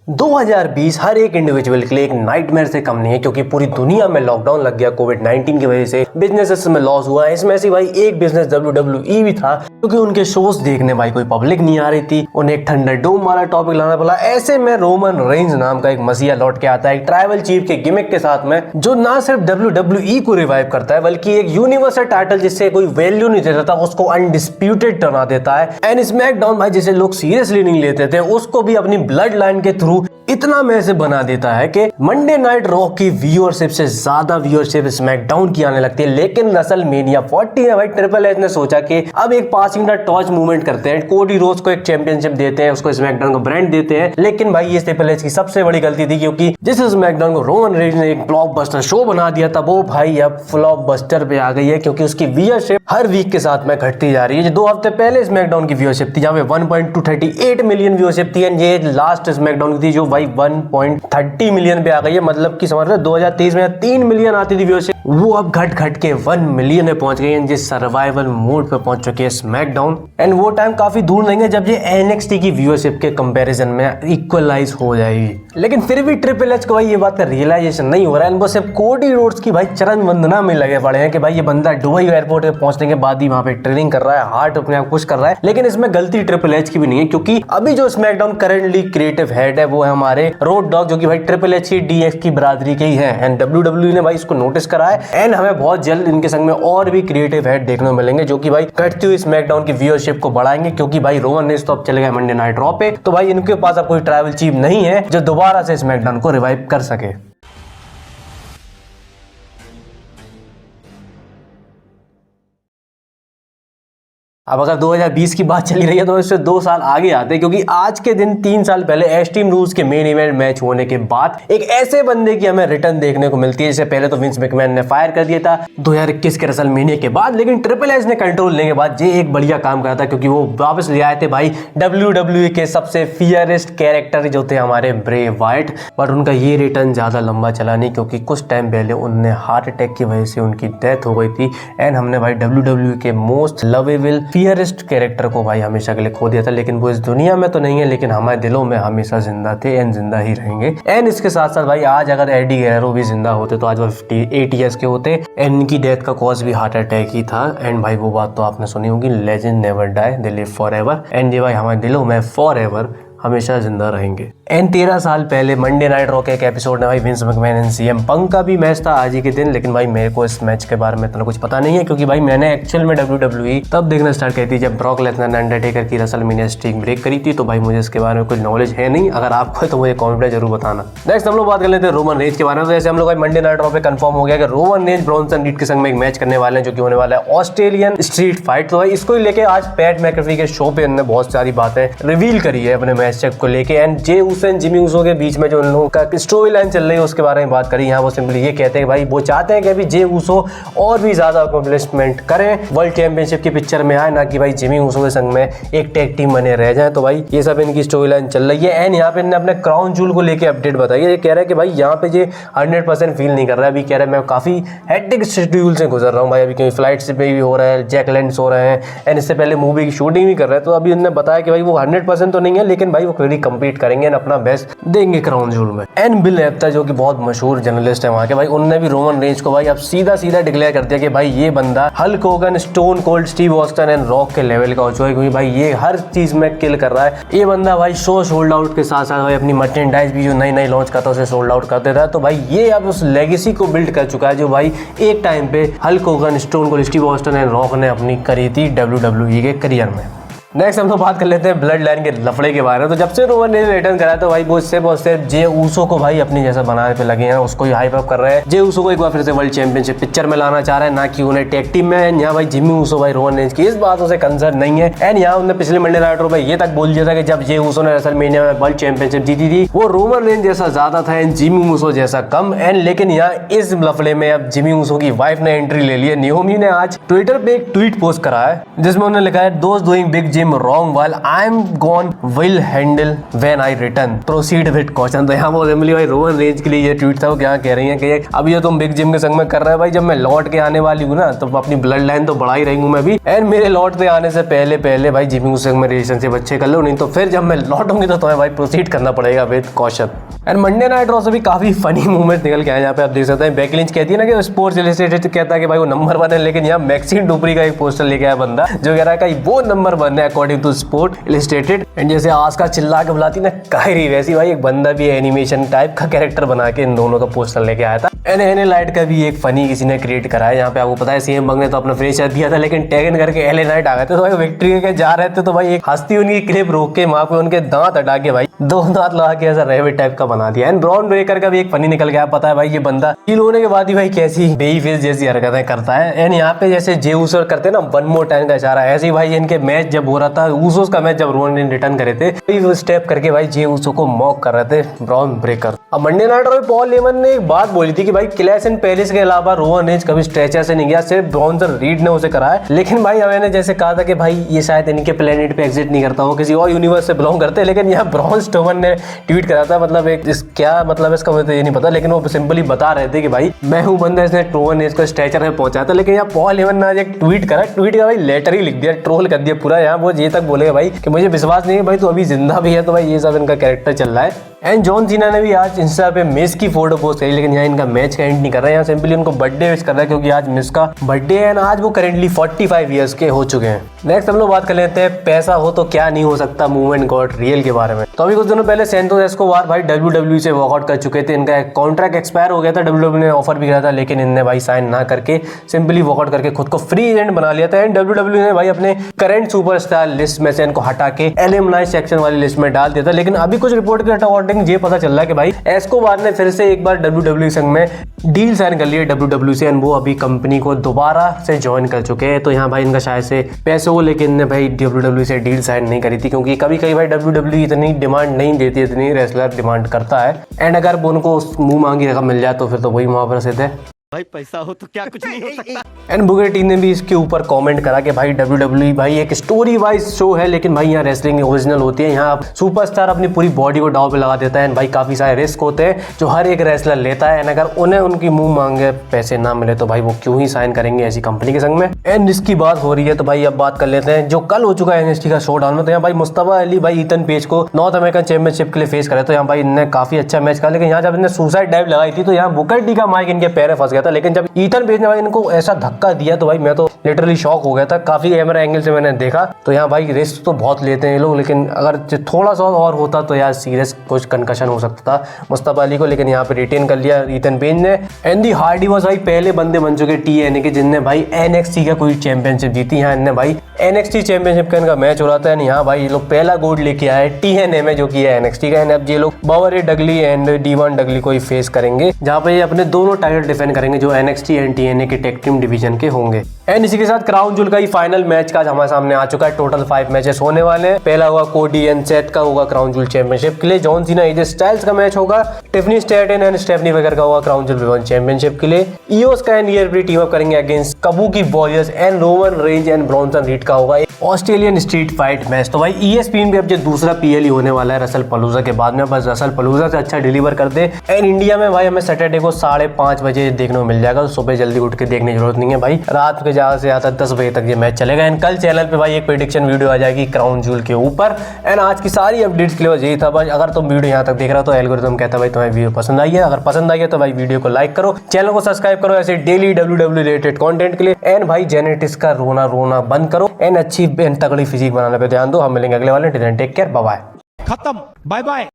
2020 हर एक इंडिविजुअल के लिए एक नाइटमेयर से कम नहीं है, क्योंकि पूरी दुनिया में लॉकडाउन लग गया कोविड-19 की वजह से। बिजनेसेस में लॉस हुआ है। इसमें से भाई एक बिजनेस WWE भी था, क्योंकि उनके शोज देखने भाई कोई पब्लिक नहीं आ रही थी। उन्हें एक थंडरडोम वाला टॉपिक लाना पड़ा। ऐसे में रोमन रेंज नाम का एक मसीहा लौट के आता है एक ट्राइबल चीफ के गिमिक के साथ में, जो ना सिर्फ WWE को रिवाइव करता है बल्कि एक यूनिवर्सल टाइटल जिससे कोई वैल्यू नहीं देता था उसको अनडिस्प्यूटेड बना देता है। एंड स्मैकडाउन भाई जिसे लोग सीरियसली नहीं लेते थे उसको भी अपनी ब्लड लाइन के थ्रू इतना मैसे बना देता है कि मंडे नाइट रॉ की व्यूअरशिप से ज्यादा व्यूअरशिप स्मैकडाउन की आने लगती है। लेकिन रेसलमेनिया 40 में भाई ट्रिपल एच ने सोचा कि अब एक पासिंग द टॉर्च मूवमेंट करते हैं, कोडी रोज को एक चैंपियनशिप देते हैं, उसको स्मैकडाउन को ब्रांड देते हैं। लेकिन भाई ये ट्रिपल एच की सबसे बड़ी गलती थी, क्योंकि जिस स्मैकडाउन को रोमन रेंज ने एक ब्लॉकबस्टर शो बना दिया था वो भाई अब फ्लॉपबस्टर पे आ गई है, क्योंकि उसकी व्यूअरशिप हर वीक के साथ में घटती जा रही है। 2 हफ्ते पहले स्मैकडाउन की व्यूअरशिप थी जहां पे 1.238 मिलियन व्यूअरशिप थी, एंड ये लास्ट स्मैकडाउन थी जो भाई 1.30 मिलियन पे आ गई है। मतलब कि समझ रहे 2023 में 3 मिलियन आती थी व्यूअरशिप, वो अब घट के 1 मिलियन में पहुंच गई है, जिस सर्वाइवल मोड पे पहुंच चुकी है स्मैकडाउन। एंड वो टाइम काफी दूर नहीं है जब ये NXT की व्यूअरशिप के कंपैरिजन में इक्वलाइज हो जाएगी। लेकिन फिर भी ट्रिपल एच को भाई ये बात का रियलाइजेशन नहीं हो रहा है। वो सिर्फ कोडी रोड्स की भाई चरण वंदना में लगे पड़े हैं कि भाई ये बंदा दुबई एयरपोर्ट पे पहुंचने के बाद ही वहां पे ट्रेनिंग कर रहा है, हार्ट अपने आप कुछ कर रहा है। लेकिन इसमें गलती ट्रिपल एच की भी नहीं है, क्योंकि अभी जो स्मैकडाउन करंटली क्रिएटिव हेड है वो है हमारे रोड डॉग, जो कि भाई ट्रिपल एच की DX की बरादरी के ही है। एंड WWE ने भाई इसको नोटिस करा है, एंड हमें बहुत जल्द इनके संग में और भी क्रिएटिव हेड देखने को मिलेंगे जो कि भाई घटती हुई स्मैकडाउन की व्यूअरशिप को बढ़ाएंगे। क्योंकि भाई रोमन रेंज तो अब चले गए मंडे नाइट रॉ पे, तो भाई इनके पास अब कोई ट्राइबल चीफ नहीं है जो दोबारा से स्मैकडाउन को रिवाइव कर सके। अब अगर 2020 की बात चली रही है तो इससे 2 साल आगे आते हैं, क्योंकि आज के दिन 3 साल पहले एक्सट्रीम रूल्स के मेन इवेंट मैच होने के बाद एक ऐसे बंदे की हमें रिटर्न देखने को मिलती है जिसे पहले तो विंस मैकमैन ने फायर कर दिया था 2021 के रेसलमेनिया के बाद। लेकिन ट्रिपल एच ने कंट्रोल लेने के बाद ये एक बढ़िया काम करा था, क्योंकि वो वापस ले आए थे भाई WWE के सबसे फियरेस्ट कैरेक्टर जो थे हमारे ब्रे वाइट। बट उनका ये रिटर्न ज्यादा लंबा चला नहीं, क्योंकि कुछ टाइम पहले उनने हार्ट अटैक की वजह से उनकी डेथ हो गई थी। एंड हमने भाई WWE के मोस्ट लवेबल फियरेस्ट कैरेक्टर को भाई हमेशा के लिए खो दिया था। लेकिन वो इस दुनिया में तो नहीं है, लेकिन हमारे दिलों में हमेशा जिंदा थे एंड जिंदा ही रहेंगे। एंड इसके साथ साथ भाई आज अगर एडी गेरेरो भी जिंदा होते तो आज वो 58 ईयर्स के होते। एंड इनकी डेथ का कॉज भी हार्ट अटैक ही था। एंड भाई वो बात तो आपने सुनी होगी, legend never die, they live forever. And ये भाई हमारे दिलों में फॉरएवर हमेशा जिंदा रहेंगे। एंड 13 साल पहले मंडे नाइट रॉ के एक एपिसोड में भाई विंस मैकमैन एंड CM पंक का भी मैच था आज ही के दिन। लेकिन भाई मेरे को इस मैच के बारे में इतना कुछ पता नहीं है, क्योंकि भाई मैंने एक्चुअल में WWE तब देखना स्टार्ट करी थी जब ब्रॉक लेसनर ने अंडरटेकर की रेसलमेनिया स्ट्रीक ब्रेक करी थी। तो भाई मुझे इसके बारे में कोई नॉलेज है नहीं। अगर आपको है तो मुझे कमेंट में जरूर बताना। नेक्स्ट हम लोग बात कर लेते हैं रोमन रेंज के बारे में। तो जैसे हम लोग भाई मंडे नाइट रॉ पे कंफर्म हो गया कि रोमन रेंज ब्रॉन्सन रीड के संग में एक मैच करने वाले हैं, जो कि होने वाला है ऑस्ट्रेलियन स्ट्रीट फाइट। तो भाई इसको लेके आज पैट मैकेफी के शो पे उन्होंने बहुत सारी बातें रिवील करी है अपने मैच चेक को लेके। एंड जे उस एंड जिमी उसो के बीच में जो उन लोगों का स्टोरी लाइन चल रही है उसके बारे में बात करी। यहाँ वो सिंपली ये कहते हैं भाई वो चाहते हैं कि अभी जे उसो और भी ज्यादा अकॉम्प्लिशमेंट करें, वर्ल्ड चैंपियनशिप की पिक्चर में आए, ना कि भाई जिमी उसो के संग में एक टैग टीम बने रह जाए। तो भाई ये सब इनकी स्टोरी लाइन चल रही है। एंड यहाँ पे इन्होंने अपने क्राउन जूल को लेके अपडेट बताई है। ये कह रहा है कि भाई यहाँ पे ये 100% फील नहीं कर रहा है। अभी कह रहा है मैं काफी हेक्टिक शेड्यूल से गुजर रहा हूँ भाई, अभी क्योंकि फ्लाइट से भी हो रहा है, जैकलैंड्स हो रहे हैं, एंड इससे पहले मूवी की शूटिंग भी कर रहे हैं। तो अभी उन्होंने बताया कि भाई वो 100% तो नहीं है, लेकिन भाई वो क्लियरली कंप्लीट करेंगे, अपना बेस्ट देंगे क्राउन जूल में। एंड बिल एफ्ता जो कि बहुत मशहूर जर्नलिस्ट है वहां के, भाई उन्होंने भी रोमन रेंज को भाई अब सीधा डिक्लेयर कर दिया कि भाई ये बंदा Hulk Hogan, Stone Cold, Steve Austin and Rock के लेवल का हो चुका है, क्योंकि भाई ये हर चीज में किल कर रहा है। ये बंदा भाई शो सोल्ड आउट के साथ साथ भाई अपनी मर्चेंडाइज भी जो नई लॉन्च करता है उसे सोल्ड आउट कर देता है। तो भाई ये अब उस लेगेसी को बिल्ड कर चुका है जो भाई एक टाइम पे Hulk Hogan, Stone Cold, Steve Austin and Rock ने अपनी करी थी WWE के करियर में। नेक्स्ट हम लोग बात कर लेते हैं ब्लड लाइन के लफड़े के बारे में। तो जब से रोमन ने रिटर्न करा तो भाई वो इससे बहुत से जे ऊसो को भाई अपनी जैसा बनाने पे लगे हैं, उसको ही हाइप अप कर रहे हैं। जे ऊसो को एक बार फिर से वर्ल्ड चैंपियनशिप पिक्चर में लाना चाह रहे हैं, ना कि उन्हें टैग टीम में। यहाँ भाई जिमी ऊसो भाई रोमन रेंज की इस बात से कंसर्न नहीं है। एंड यहाँ उन्होंने पिछले मंडे नाइट रॉ पे ये तक बोल दिया था कि जब जे ऊसो ने रेसलमेनिया में वर्ल्ड चैंपियनशिप जीती थी वो रोमन रेंज जैसा ज्यादा था एंड जिमी ऊसो जैसा कम। एंड लेकिन यहाँ इस लफड़े में अब जिमी ऊसो की वाइफ ने एंट्री ले ली है। नियोमी ने आज ट्विटर पे एक ट्वीट पोस्ट करा है जिसमें उन्होंने लिखा है दोस्त doing big gym wrong while I am gone will handle when I return proceed with caution. तो यहाँ वो असेंबली भाई रोहन रेंज के लिए ये ट्वीट था, वो क्या कह रही है कि अब ये तुम बिग जिम के संग में कर रहे हो भाई, जब मैं लौट के आने वाली हूँ ना तो अपनी ब्लड लाइन तो बढ़ा ही रही हूँ मैं भी, एंड मेरे लौटते आने से पहले भाई जिमिंग के संग में रिलेशनशिप अच्छे कर लो, नहीं तो फिर जब मैं लौटूंगी तो तुम्हें भाई प्रोसीड करना पड़ेगा with caution. And Monday night raw से भी काफी फनी मूवमेंट निकल के आए यहाँ पे आप देख सकते हैं। बेकी लिंच कहती है ना कि स्पोर्ट्स इलस्ट्रेटेड कहता है कि भाई वो नंबर 1 है, लेकिन यहाँ मैक्सिम डुपरी का एक पोस्टर लेके आया बंदा जो कह रहा है कि वो नंबर 1 है according to Sport Illustrated. And जैसे आस्का चिल्ला के बुलाती ना कायरी, वैसी भाई एक बंदा भी एनिमेशन टाइप का कैरेक्टर बना के इन दोनों का पोस्टर लेके आया था। एन लाइट का भी एक फनी किसी ने क्रिएट करा है। यहाँ पे आपको पता है सीएम बंग ने तो अपना फ्रेशर दिया था, लेकिन टैग इन करके एल नाइट आ गए थे, तो भाई विक्ट्री के जा रहे थे तो भाई एक हस्ती उनकी क्लिप रोक के वहां पे उनके दांत हटा के भाई 2 दांत लगा के ऐसा रेबिट टाइप का बना दिया। एंड ब्राउन ब्रेकर का भी एक फनी निकल गया, पता है भाई ये बंदा हील होने के बाद ही भाई कैसी बेई फेस जैसी हरकतें करता है। एंड यहाँ पे जैसे जे ऊसो करते ना 1 मोर टाइम का इशारा, ऐसे ही भाई इनके मैच जब हो रहा था ऊसोस का मैच, जब रोहन ने रिटर्न करे थे वो स्टेप करके भाई जे ऊसो को मॉक कर रहे थे ब्राउन ब्रेकर। अब मंडे नाइट रॉ में पॉल हेमन ने एक बात बोली थी कि भाई क्लैश एंड पैलेस के अलावा रोहन रेंज कभी स्ट्रेचर से नहीं गया, सिर्फ ब्रॉन्जर रीड ने उसे करा है। लेकिन भाई मैंने जैसे कहा था कि भाई ये शायद इनके प्लेनेट पे एग्जिट नहीं करता, वो किसी और यूनिवर्स से बिलोंग करते हैं, लेकिन यहाँ ब्रॉन स्टोमन ने ट्वीट करा था, मतलब एक क्या मतलब इसका मुझे ये नहीं पता, लेकिन वो सिंपली बता रहे थे कि भाई मैं हूँ बंदा इसने रोहन रेंज को स्ट्रेचर में पहुंचाया था। लेकिन यहाँ पॉल हेमन ने आज एक ट्वीट करा, ट्वीट का भाई लेटर ही लिख दिया, ट्रोल कर दिया पूरा। यहाँ वो ये तक बोलेगा भाई कि मुझे विश्वास नहीं है भाई तो अभी जिंदा भी है, तो भाई ये सब इनका कैरेक्टर चल रहा है। एंड जॉन सीना ने भी आज इंस्टा पे मिस की फोटो पोस्ट करी, लेकिन यहाँ इनका मैच का एंड नहीं कर रहा है, यहाँ सिंपली उनको बर्थडे विश कर रहा है क्योंकि आज मिस का बर्थडे है। एंड आज वो करेंटली 45 ईयर्स के हो चुके हैं। नेक्स्ट हम लोग बात कर लेते हैं पैसा हो तो क्या नहीं हो सकता मूवमेंट गॉड रियल के बारे में। तो अभी कुछ दिनों पहले सैंटोस एस्कोबार भाई WWE से वॉकआउट कर चुके थे, इनका कॉन्ट्रैक्ट एक्सपायर हो गया था, WWE ने ऑफर भी किया था, लेकिन इनने भाई साइन ना करके सिंपली वॉकआउट करके खुद को फ्री एजेंट बना लिया था। एंड WWE ने भाई अपने करंट सुपरस्टार लिस्ट में से इनको हटा के एलिमनाई सेक्शन वाली लिस्ट में डाल दिया था। लेकिन अभी कुछ रिपोर्ट के अकॉर्डिंग ये पता चल रहा है कि भाई एस्कोबार ने फिर से एक बार WWE संग में डील साइन कर लिया WWE से, एंड वो अभी कंपनी को दोबारा से ज्वाइन कर चुके हैं। तो यहाँ भाई इनका शायद से पैसे हो, लेकिन इनने भाई WWE से डील साइन नहीं करी थी, क्योंकि कभी कभी भाई WWE इतनी डिमांड नहीं देती, इतनी रेसलर डिमांड करता है। एंड अगर वो उनको मुंह मांगी रकम मिल जाए तो फिर तो वही मुहावरा से थे, भाई पैसा हो तो क्या कुछ नहीं हो सकता। एंड बुगर टी ने भी इसके ऊपर कमेंट करा कि भाई WWE भाई एक स्टोरी वाइज शो है, लेकिन भाई यहाँ रेसलिंग ओरिजिनल होती है, यहाँ सुपरस्टार अपनी पूरी बॉडी को दांव पे लगा देता है। एंड भाई काफी सारे रिस्क होते हैं जो हर एक रेसलर लेता है, एंड अगर उन्हें उनकी मुंह मांगे पैसे ना मिले तो भाई वो क्यों ही साइन करेंगे ऐसी कंपनी के संग में। एंड इसकी बात हो रही है तो भाई अब बात कर लेते हैं जो कल हो चुका है NXT का शोडाउन में। तो यहाँ भाई मुस्तफा अली भाई ईथन पेज को नॉर्थ अमेरिकन चैंपियनशिप के लिए फेस करे, तो यहाँ भाई इन्होंने काफी अच्छा मैच करा, लेकिन यहाँ जब इन्हें सुसाइड डाइव लगाई थी तो यहाँ बुकर टी का माइक इनके पैर फंस गया था। लेकिन जब ईथन पेज ने भाई इनको ऐसा धक्का दिया तो भाई मैं तो लिटरली शॉक हो गया था, काफी कैमरा एंगल से मैंने देखा। तो यहाँ भाई रिस्क तो बहुत लेते हैं ये लोग, लेकिन अगर थोड़ा सा और होता तो यार सीरियस कुछ कंकशन हो सकता था मुस्तफा अली को, लेकिन यहाँ पे रिटेन कर लिया ईथन पेज ने। एंड दी हार्डी वॉज भाई पहले बंदे बन चुके TNA के जिनने भाई NXT का कोई चैंपियनशिप जीती। यहाँ इनने भाई NXT चैंपियनशिप का इनका मैच हो रहा था, यहाँ भाई ये लोग पहला गोल्ड लेके आए TNA में जो कि है NXT का। अब ये लोग बॉबरी डगली एंड डीवान डगली को ही फेस करेंगे, जहाँ पे ये अपने दोनों टाइटल डिफेंड करेंगे जो NXT एंड TNA के टेक टीम डिवीजन के होंगे। एंड इसी के साथ क्राउन जूल का ही फाइनल मैच का हमारे सामने आ चुका है। टोटल 5 मैचेस होने वाले हैं। पहला होगा कोडी एंड सेथ का होगा क्राउन जूल चैंपियनशिप के लिए, जॉन सीना AJ स्टाइल्स का मैच होगा, टिफनी स्टैटन एंड स्टेफनी वेगर का होगा क्राउन जूल विमेन चैंपियनशिप के लिए, ईओस का एंड ईआरपी टीम अप करेंगे against kabuki warriors and Roman Reigns and Bronson read का होगा ऑस्ट्रेलियन स्ट्रीट फाइट मैच। तो भाई ESPN पे अब जो दूसरा PLE होने वाला है रसल पलूजा के बाद में, बस रसल पलूजा से अच्छा डिलीवर कर दे। एंड इंडिया में भाई हमें सैटरडे को 5:30 बजे देखने को मिल जाएगा, तो सुबह जल्दी उठ के देखने की जरूरत नहीं है भाई, रात के ज्यादा से ज्यादा 10 बजे तक ये मैच चलेगा। एंड कल चैनल पे भाई एक प्रेडिक्शन वीडियो आ जाएगी क्राउन जूल के ऊपर। एंड आज की सारी अपडेट्स के लिए यही था भाई। अगर तुम वीडियो यहाँ तक देख रहे हो तो एल्गोरिथम कहता है भाई तुम्हें वीडियो पसंद आई है, अगर पसंद आई है तो भाई वीडियो को लाइक करो, चैनल को सब्सक्राइब करो ऐसे डेली WWE रिलेटेड कंटेंट के लिए। एंड भाई जेनेटिक्स का रोना बंद करो, एंड अच्छी तगड़ी फिजिक बनाने पे ध्यान दो। हम मिलेंगे अगले वाले, टेक केयर, बाय बाय, खत्म, बाय बाय।